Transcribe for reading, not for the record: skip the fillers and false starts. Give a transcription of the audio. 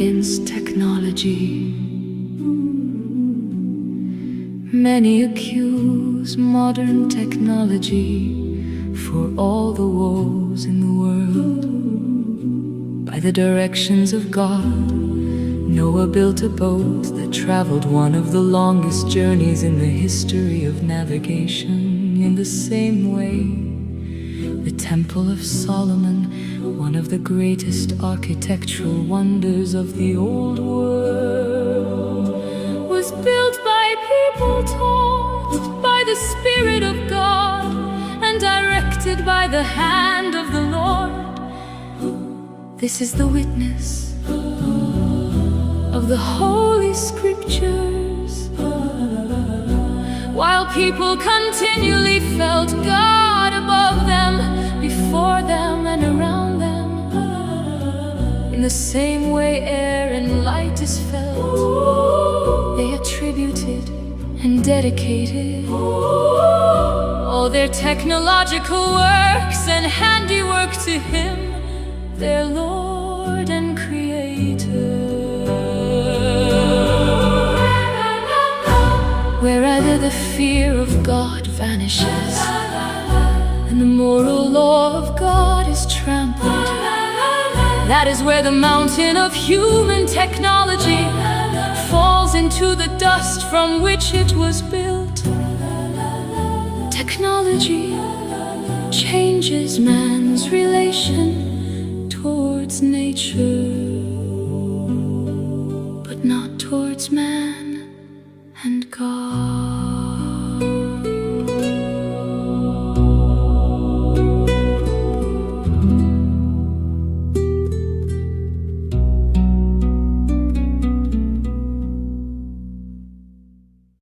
against technology. Many accuse modern technology for all the woes in the world. By the directions of God, Noah built a boat that traveled one of the longest journeys in the history of navigation. In the same way, the Temple of Solomon, one of the greatest architectural wonders of the old world, was built by people taught by the Spirit of God and directed by the hand of the Lord. This is the witness of the Holy Scriptures. While people continually felt God above them, before them and around them, in the same way air and light is felt, they attributed and dedicated all their technological works and handiwork to Him, their Lord and Creator. Wherever the fear of God vanishes and the moral law of God is trampled, that is where the mountain of human technology falls into the dust from which it was built. Technology changes man's relation towards nature.